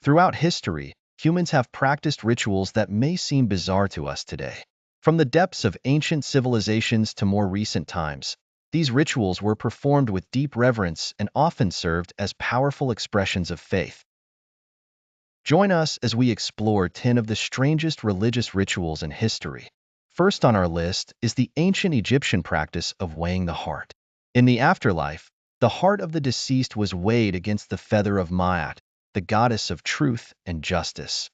Throughout history, humans have practiced rituals that may seem bizarre to us today. From the depths of ancient civilizations to more recent times, these rituals were performed with deep reverence and often served as powerful expressions of faith. Join us as we explore 10 of the strangest religious rituals in history. First on our list is the ancient Egyptian practice of weighing the heart. In the afterlife, the heart of the deceased was weighed against the feather of Ma'at, the goddess of truth and justice.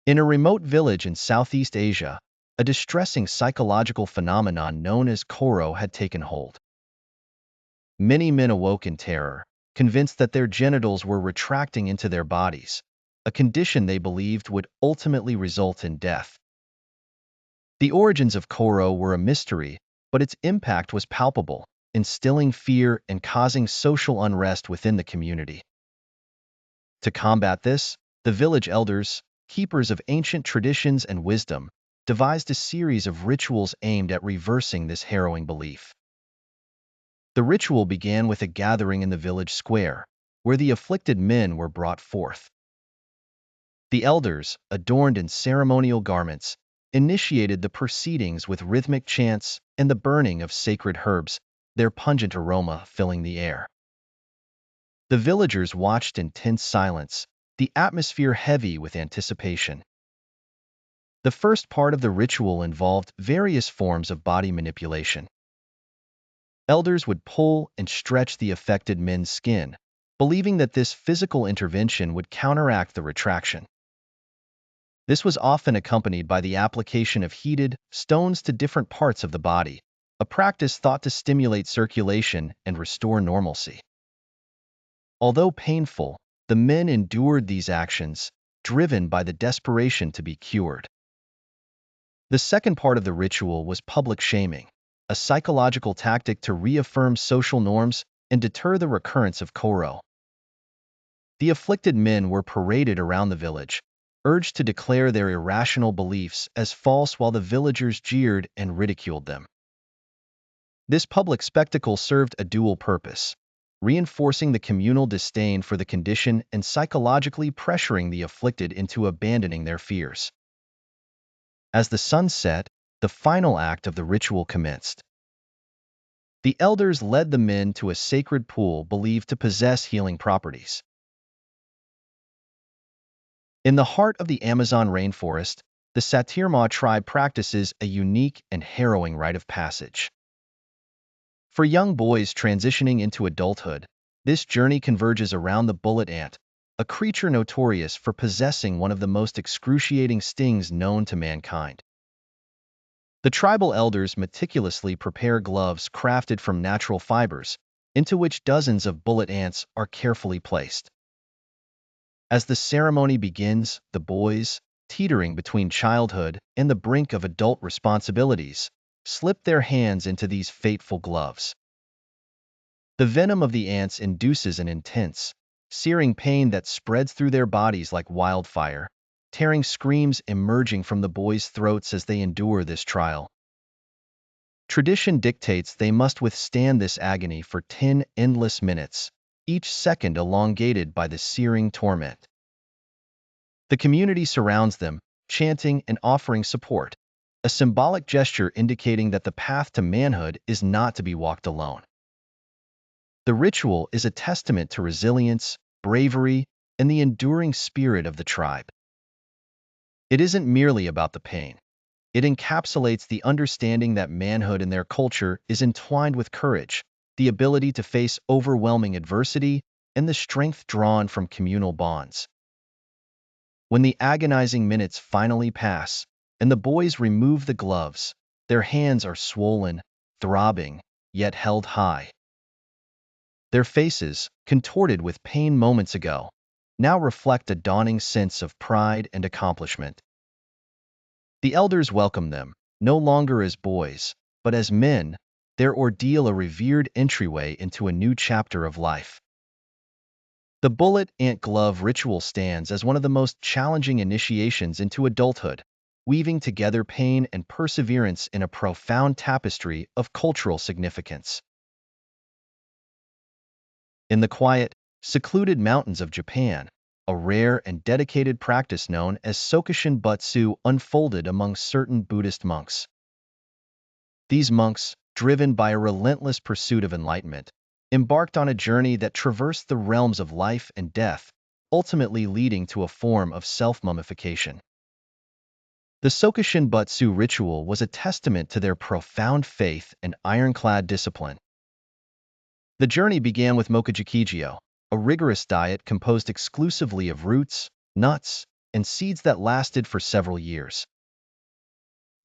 In a remote village in Southeast Asia, a distressing psychological phenomenon known as Koro had taken hold. Many men awoke in terror, convinced that their genitals were retracting into their bodies, a condition they believed would ultimately result in death. The origins of Koro were a mystery, but its impact was palpable, instilling fear and causing social unrest within the community. To combat this, the village elders, keepers of ancient traditions and wisdom, devised a series of rituals aimed at reversing this harrowing belief. The ritual began with a gathering in the village square, where the afflicted men were brought forth. The elders, adorned in ceremonial garments, initiated the proceedings with rhythmic chants and the burning of sacred herbs, their pungent aroma filling the air. The villagers watched in tense silence, the atmosphere heavy with anticipation. The first part of the ritual involved various forms of body manipulation. Elders would pull and stretch the affected men's skin, believing that this physical intervention would counteract the retraction. This was often accompanied by the application of heated stones to different parts of the body, a practice thought to stimulate circulation and restore normalcy. Although painful, the men endured these actions, driven by the desperation to be cured. The second part of the ritual was public shaming, a psychological tactic to reaffirm social norms and deter the recurrence of Koro. The afflicted men were paraded around the village, urged to declare their irrational beliefs as false while the villagers jeered and ridiculed them. This public spectacle served a dual purpose, reinforcing the communal disdain for the condition and psychologically pressuring the afflicted into abandoning their fears. As the sun set, the final act of the ritual commenced. The elders led the men to a sacred pool believed to possess healing properties. In the heart of the Amazon rainforest, the Satirma tribe practices a unique and harrowing rite of passage. For young boys transitioning into adulthood, this journey converges around the bullet ant, a creature notorious for possessing one of the most excruciating stings known to mankind. The tribal elders meticulously prepare gloves crafted from natural fibers, into which dozens of bullet ants are carefully placed. As the ceremony begins, the boys, teetering between childhood and the brink of adult responsibilities, slip their hands into these fateful gloves. The venom of the ants induces an intense, searing pain that spreads through their bodies like wildfire, tearing screams emerging from the boys' throats as they endure this trial. Tradition dictates they must withstand this agony for 10 endless minutes, each second elongated by the searing torment. The community surrounds them, chanting and offering support, a symbolic gesture indicating that the path to manhood is not to be walked alone. The ritual is a testament to resilience, bravery, and the enduring spirit of the tribe. It isn't merely about the pain. It encapsulates the understanding that manhood in their culture is entwined with courage, the ability to face overwhelming adversity, and the strength drawn from communal bonds. When the agonizing minutes finally pass, and the boys remove the gloves, their hands are swollen, throbbing, yet held high. Their faces, contorted with pain moments ago, now reflect a dawning sense of pride and accomplishment. The elders welcome them, no longer as boys, but as men, their ordeal a revered entryway into a new chapter of life. The bullet ant glove ritual stands as one of the most challenging initiations into adulthood, weaving together pain and perseverance in a profound tapestry of cultural significance. In the quiet, secluded mountains of Japan, a rare and dedicated practice known as Sokushin Butsu unfolded among certain Buddhist monks. These monks, driven by a relentless pursuit of enlightenment, embarked on a journey that traversed the realms of life and death, ultimately leading to a form of self-mummification. The Sokushin Butsu ritual was a testament to their profound faith and ironclad discipline. The journey began with Mokujikijyo, a rigorous diet composed exclusively of roots, nuts, and seeds that lasted for several years.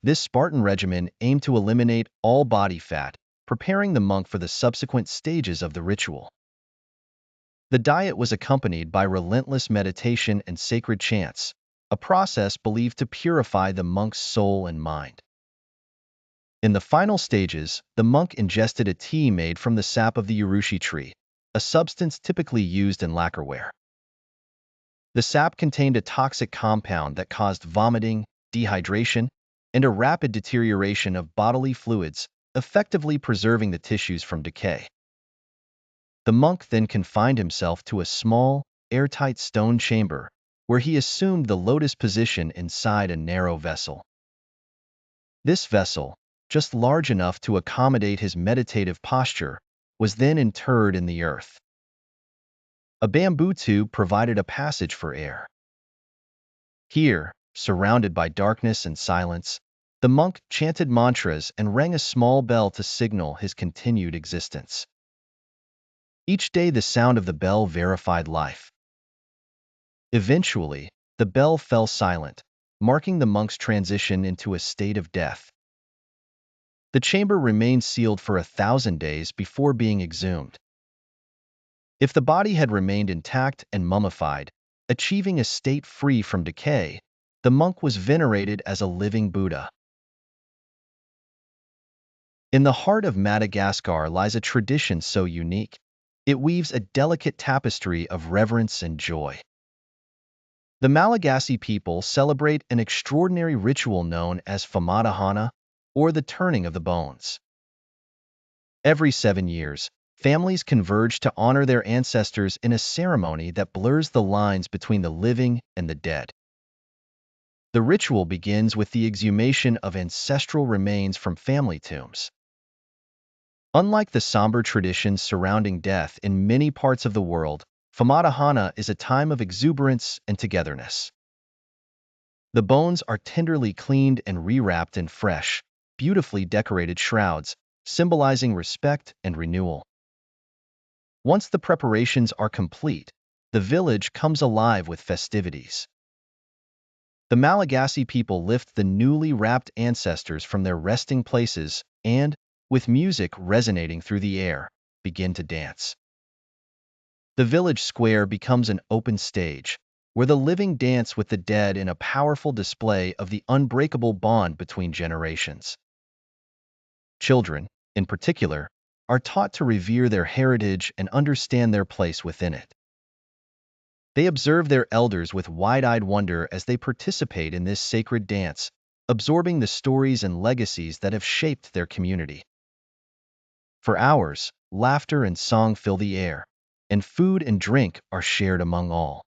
This Spartan regimen aimed to eliminate all body fat, preparing the monk for the subsequent stages of the ritual. The diet was accompanied by relentless meditation and sacred chants, a process believed to purify the monk's soul and mind. In the final stages, the monk ingested a tea made from the sap of the urushi tree, a substance typically used in lacquerware. The sap contained a toxic compound that caused vomiting, dehydration, and a rapid deterioration of bodily fluids, effectively preserving the tissues from decay. The monk then confined himself to a small, airtight stone chamber, where he assumed the lotus position inside a narrow vessel. This vessel, just large enough to accommodate his meditative posture, was then interred in the earth. A bamboo tube provided a passage for air. Here, surrounded by darkness and silence, the monk chanted mantras and rang a small bell to signal his continued existence. Each day the sound of the bell verified life. Eventually, the bell fell silent, marking the monk's transition into a state of death. The chamber remained sealed for 1,000 days before being exhumed. If the body had remained intact and mummified, achieving a state free from decay, the monk was venerated as a living Buddha. In the heart of Madagascar lies a tradition so unique, it weaves a delicate tapestry of reverence and joy. The Malagasy people celebrate an extraordinary ritual known as Famadahana, or the turning of the bones. Every 7 years, families converge to honor their ancestors in a ceremony that blurs the lines between the living and the dead. The ritual begins with the exhumation of ancestral remains from family tombs. Unlike the somber traditions surrounding death in many parts of the world, Famadahana is a time of exuberance and togetherness. The bones are tenderly cleaned and rewrapped in fresh, beautifully decorated shrouds, symbolizing respect and renewal. Once the preparations are complete, the village comes alive with festivities. The Malagasy people lift the newly wrapped ancestors from their resting places and, with music resonating through the air, begin to dance. The village square becomes an open stage, where the living dance with the dead in a powerful display of the unbreakable bond between generations. Children, in particular, are taught to revere their heritage and understand their place within it. They observe their elders with wide-eyed wonder as they participate in this sacred dance, absorbing the stories and legacies that have shaped their community. For hours, laughter and song fill the air, and food and drink are shared among all.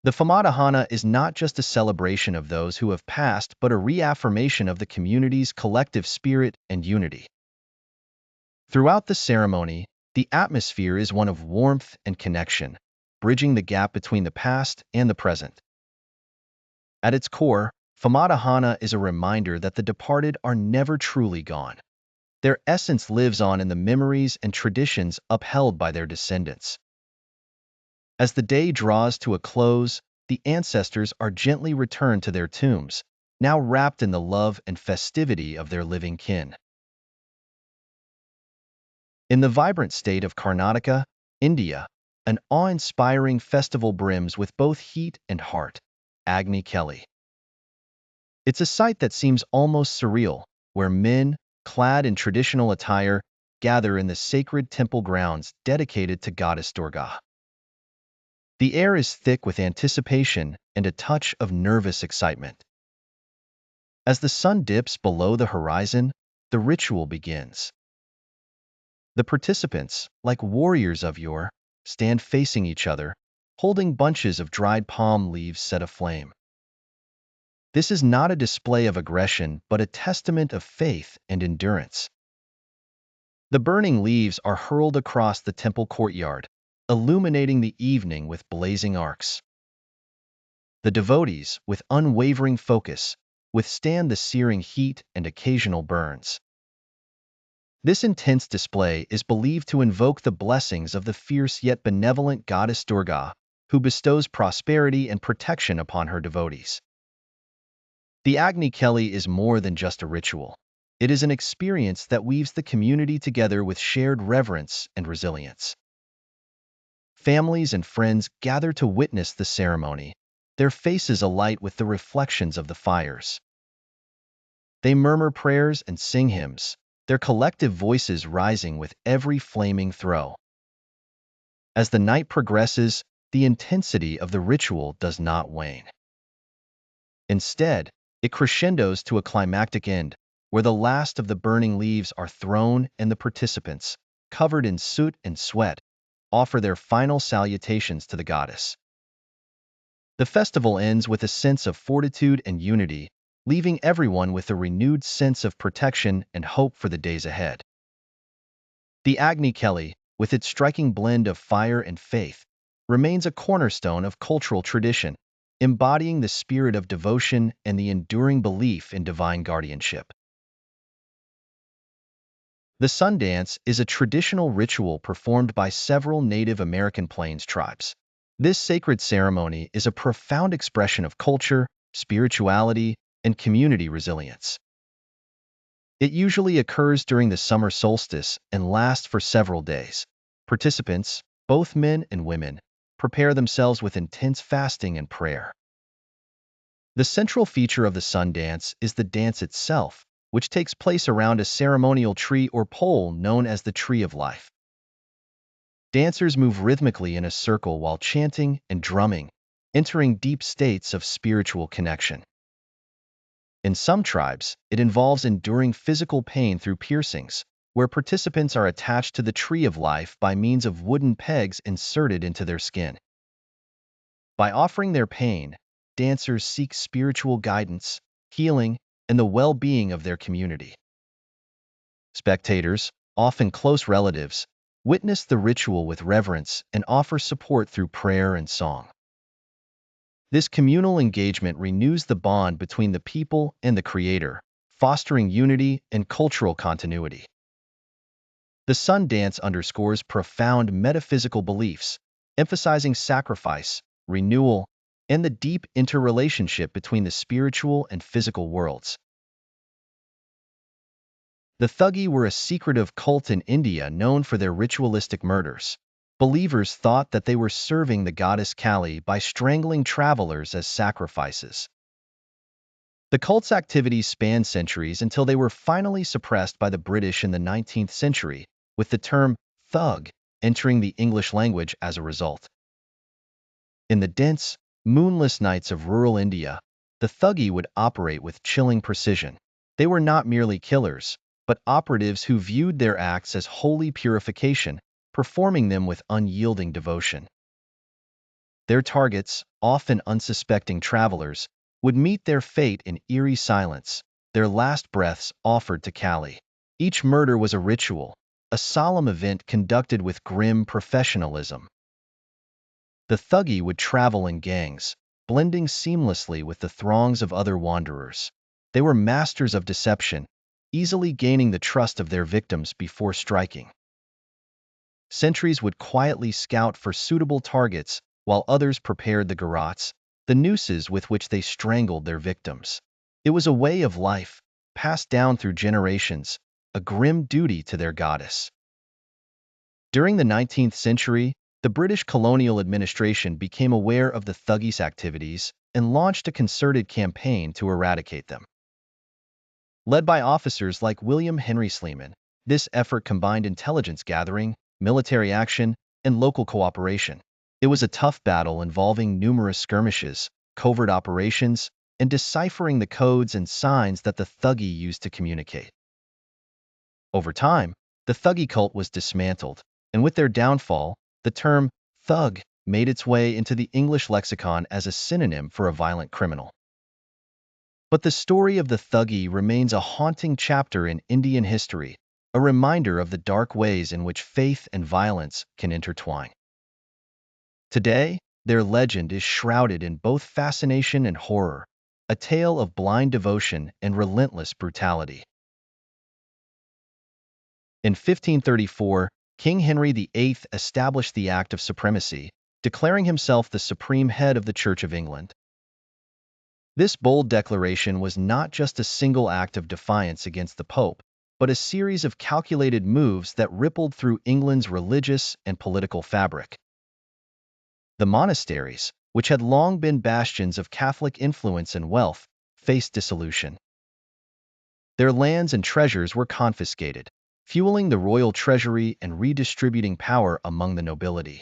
The Famadahana is not just a celebration of those who have passed, but a reaffirmation of the community's collective spirit and unity. Throughout the ceremony, the atmosphere is one of warmth and connection, bridging the gap between the past and the present. At its core, Famadahana is a reminder that the departed are never truly gone. Their essence lives on in the memories and traditions upheld by their descendants. As the day draws to a close, the ancestors are gently returned to their tombs, now wrapped in the love and festivity of their living kin. In the vibrant state of Karnataka, India, an awe-inspiring festival brims with both heat and heart, Agni Kelly. It's a sight that seems almost surreal, where men, clad in traditional attire, gather in the sacred temple grounds dedicated to goddess Durga. The air is thick with anticipation and a touch of nervous excitement. As the sun dips below the horizon, the ritual begins. The participants, like warriors of yore, stand facing each other, holding bunches of dried palm leaves set aflame. This is not a display of aggression, but a testament of faith and endurance. The burning leaves are hurled across the temple courtyard, illuminating the evening with blazing arcs. The devotees, with unwavering focus, withstand the searing heat and occasional burns. This intense display is believed to invoke the blessings of the fierce yet benevolent goddess Durga, who bestows prosperity and protection upon her devotees. The Agni Kelly is more than just a ritual. It is an experience that weaves the community together with shared reverence and resilience. Families and friends gather to witness the ceremony, their faces alight with the reflections of the fires. They murmur prayers and sing hymns, their collective voices rising with every flaming throw. As the night progresses, the intensity of the ritual does not wane. Instead, it crescendos to a climactic end, where the last of the burning leaves are thrown and the participants, covered in soot and sweat, offer their final salutations to the goddess. The festival ends with a sense of fortitude and unity, leaving everyone with a renewed sense of protection and hope for the days ahead. The Agni Kelly, with its striking blend of fire and faith, remains a cornerstone of cultural tradition, embodying the spirit of devotion and the enduring belief in divine guardianship. The sun dance is a traditional ritual performed by several Native American Plains tribes. This sacred ceremony is a profound expression of culture, spirituality, and community resilience. It usually occurs during the summer solstice and lasts for several days. Participants, both men and women, prepare themselves with intense fasting and prayer. The central feature of the sun dance is the dance itself, which takes place around a ceremonial tree or pole known as the Tree of Life. Dancers move rhythmically in a circle while chanting and drumming, entering deep states of spiritual connection. In some tribes, it involves enduring physical pain through piercings, where participants are attached to the Tree of Life by means of wooden pegs inserted into their skin. By offering their pain, dancers seek spiritual guidance, healing, and the well-being of their community. Spectators, often close relatives, witness the ritual with reverence and offer support through prayer and song. This communal engagement renews the bond between the people and the Creator, fostering unity and cultural continuity. The sun dance underscores profound metaphysical beliefs, emphasizing sacrifice, renewal, and the deep interrelationship between the spiritual and physical worlds. The Thuggee were a secretive cult in India known for their ritualistic murders. Believers thought that they were serving the goddess Kali by strangling travelers as sacrifices. The cult's activities spanned centuries until they were finally suppressed by the British in the 19th century, with the term thug entering the English language as a result. In the dense, moonless nights of rural India, the Thuggee would operate with chilling precision. They were not merely killers, but operatives who viewed their acts as holy purification, performing them with unyielding devotion. Their targets, often unsuspecting travelers, would meet their fate in eerie silence, their last breaths offered to Kali. Each murder was a ritual, a solemn event conducted with grim professionalism. The Thuggee would travel in gangs, blending seamlessly with the throngs of other wanderers. They were masters of deception, easily gaining the trust of their victims before striking. Sentries would quietly scout for suitable targets, while others prepared the garrots, the nooses with which they strangled their victims. It was a way of life, passed down through generations, a grim duty to their goddess. During the 19th century, the British colonial administration became aware of the Thuggees' activities and launched a concerted campaign to eradicate them. Led by officers like William Henry Sleeman, this effort combined intelligence gathering, military action, and local cooperation. It was a tough battle involving numerous skirmishes, covert operations, and deciphering the codes and signs that the Thuggee used to communicate. Over time, the Thuggee cult was dismantled, and with their downfall, The term thug made its way into the English lexicon as a synonym for a violent criminal. But the story of the Thuggee remains a haunting chapter in Indian history, a reminder of the dark ways in which faith and violence can intertwine. Today, their legend is shrouded in both fascination and horror, a tale of blind devotion and relentless brutality. In 1534, King Henry VIII established the Act of Supremacy, declaring himself the supreme head of the Church of England. This bold declaration was not just a single act of defiance against the Pope, but a series of calculated moves that rippled through England's religious and political fabric. The monasteries, which had long been bastions of Catholic influence and wealth, faced dissolution. Their lands and treasures were confiscated, fueling the royal treasury and redistributing power among the nobility.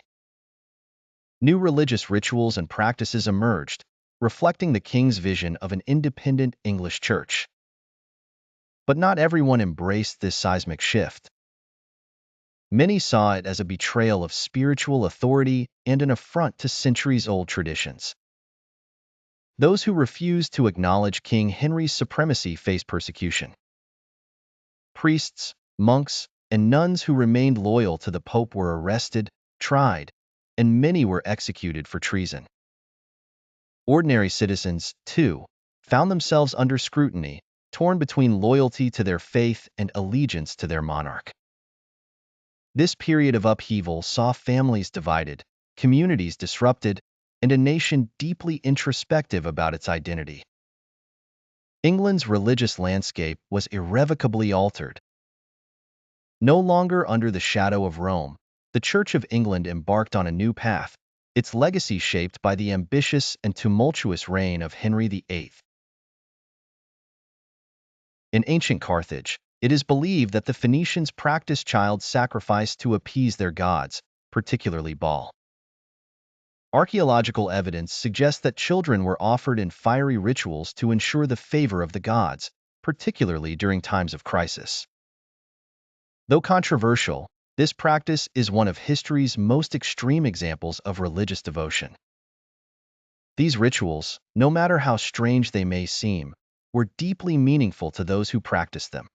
New religious rituals and practices emerged, reflecting the king's vision of an independent English church. But not everyone embraced this seismic shift. Many saw it as a betrayal of spiritual authority and an affront to centuries-old traditions. Those who refused to acknowledge King Henry's supremacy faced persecution. Priests, monks, and nuns who remained loyal to the Pope were arrested, tried, and many were executed for treason. Ordinary citizens, too, found themselves under scrutiny, torn between loyalty to their faith and allegiance to their monarch. This period of upheaval saw families divided, communities disrupted, and a nation deeply introspective about its identity. England's religious landscape was irrevocably altered. No longer under the shadow of Rome, the Church of England embarked on a new path, its legacy shaped by the ambitious and tumultuous reign of Henry VIII. In ancient Carthage, it is believed that the Phoenicians practiced child sacrifice to appease their gods, particularly Baal. Archaeological evidence suggests that children were offered in fiery rituals to ensure the favor of the gods, particularly during times of crisis. Though controversial, this practice is one of history's most extreme examples of religious devotion. These rituals, no matter how strange they may seem, were deeply meaningful to those who practiced them.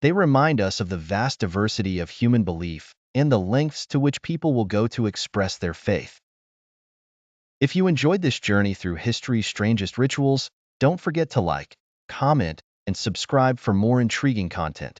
They remind us of the vast diversity of human belief and the lengths to which people will go to express their faith. If you enjoyed this journey through history's strangest rituals, don't forget to like, comment, and subscribe for more intriguing content.